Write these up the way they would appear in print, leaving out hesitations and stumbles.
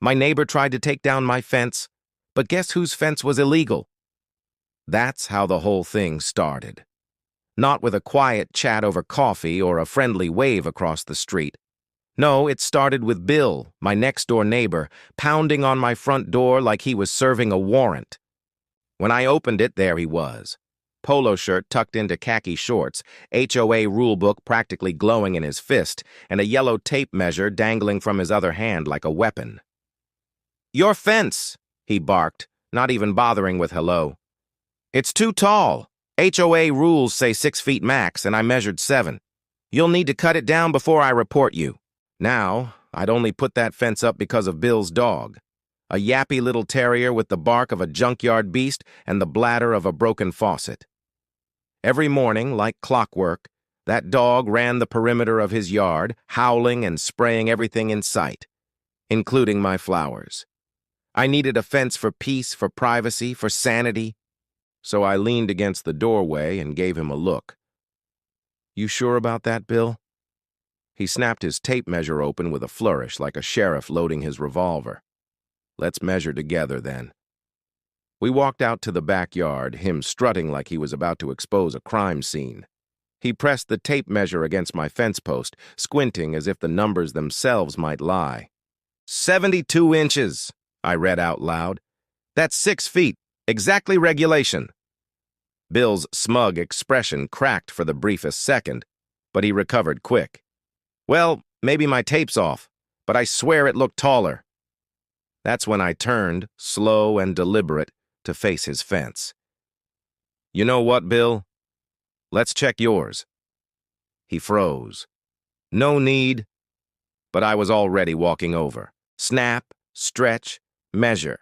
My neighbor tried to take down my fence, but guess whose fence was illegal? That's how the whole thing started. Not with a quiet chat over coffee or a friendly wave across the street. No, it started with Bill, my next-door neighbor, pounding on my front door like he was serving a warrant. When I opened it, there he was. Polo shirt tucked into khaki shorts, HOA rulebook practically glowing in his fist, and a yellow tape measure dangling from his other hand like a weapon. "Your fence," he barked, not even bothering with hello. "It's too tall. HOA rules say 6 feet max, and I measured 7. You'll need to cut it down before I report you." Now, I'd only put that fence up because of Bill's dog. A yappy little terrier with the bark of a junkyard beast and the bladder of a broken faucet. Every morning, like clockwork, that dog ran the perimeter of his yard, howling and spraying everything in sight, including my flowers. I needed a fence for peace, for privacy, for sanity, so I leaned against the doorway and gave him a look. "You sure about that, Bill?" He snapped his tape measure open with a flourish like a sheriff loading his revolver. "Let's measure together, then." We walked out to the backyard, him strutting like he was about to expose a crime scene. He pressed the tape measure against my fence post, squinting as if the numbers themselves might lie. 72 inches, I read out loud. "That's 6 feet, exactly regulation." Bill's smug expression cracked for the briefest second, but he recovered quick. "Well, maybe my tape's off, but I swear it looked taller." That's when I turned, slow and deliberate, to face his fence. "You know what, Bill? Let's check yours." He froze. No need, but I was already walking over. Snap, stretch, measure.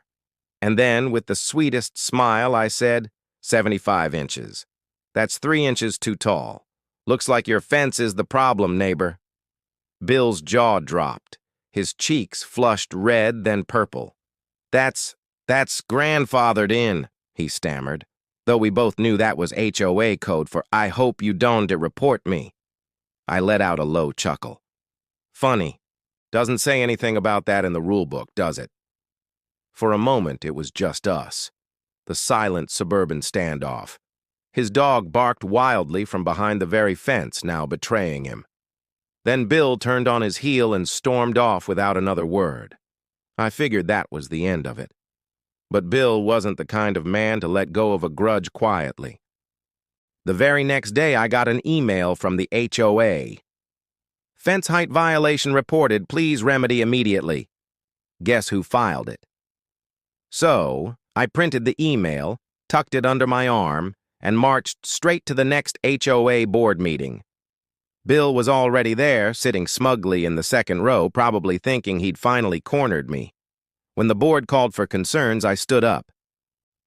And then, with the sweetest smile, I said, 75 inches. "That's 3 inches too tall. Looks like your fence is the problem, neighbor." Bill's jaw dropped. His cheeks flushed red, then purple. That's grandfathered in," he stammered, though we both knew that was HOA code for "I hope you don't report me." I let out a low chuckle. "Funny. Doesn't say anything about that in the rulebook, does it?" For a moment, it was just us. The silent suburban standoff. His dog barked wildly from behind the very fence, now betraying him. Then Bill turned on his heel and stormed off without another word. I figured that was the end of it. But Bill wasn't the kind of man to let go of a grudge quietly. The very next day, I got an email from the HOA. "Fence height violation reported. Please remedy immediately." Guess who filed it? So, I printed the email, tucked it under my arm, and marched straight to the next HOA board meeting. Bill was already there, sitting smugly in the second row, probably thinking he'd finally cornered me. When the board called for concerns, I stood up.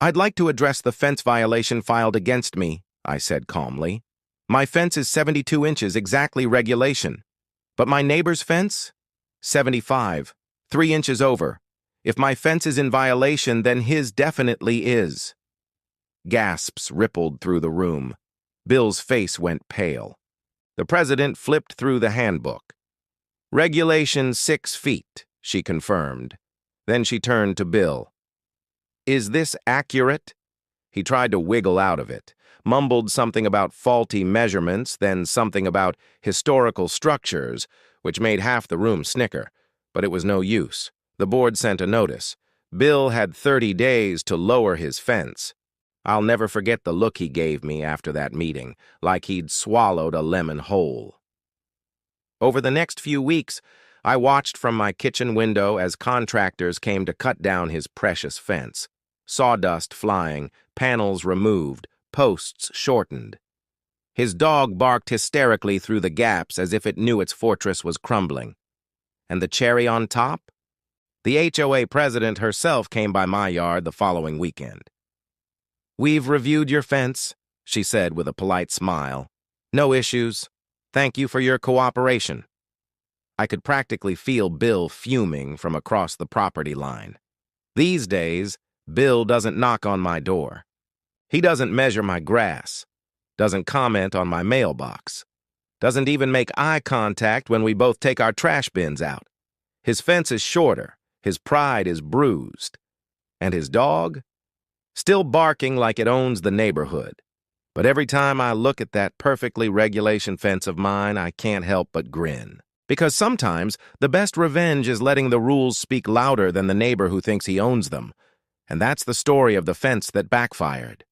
"I'd like to address the fence violation filed against me," I said calmly. "My fence is 72 inches, exactly regulation. But my neighbor's fence? 75, 3 inches over. If my fence is in violation, then his definitely is." Gasps rippled through the room. Bill's face went pale. The president flipped through the handbook. "Regulation 6 feet, she confirmed. Then she turned to Bill. "Is this accurate?" He tried to wiggle out of it, mumbled something about faulty measurements, then something about historical structures, which made half the room snicker, but it was no use. The board sent a notice. Bill had 30 days to lower his fence. I'll never forget the look he gave me after that meeting, like he'd swallowed a lemon whole. Over the next few weeks, I watched from my kitchen window as contractors came to cut down his precious fence. Sawdust flying, panels removed, posts shortened. His dog barked hysterically through the gaps as if it knew its fortress was crumbling. And the cherry on top? The HOA president herself came by my yard the following weekend. "We've reviewed your fence," she said with a polite smile. "No issues. Thank you for your cooperation." I could practically feel Bill fuming from across the property line. These days, Bill doesn't knock on my door. He doesn't measure my grass, doesn't comment on my mailbox, doesn't even make eye contact when we both take our trash bins out. His fence is shorter, His pride is bruised. And his dog? Still barking like it owns the neighborhood. But every time I look at that perfectly regulation fence of mine, I can't help but grin. Because sometimes the best revenge is letting the rules speak louder than the neighbor who thinks he owns them. And that's the story of the fence that backfired.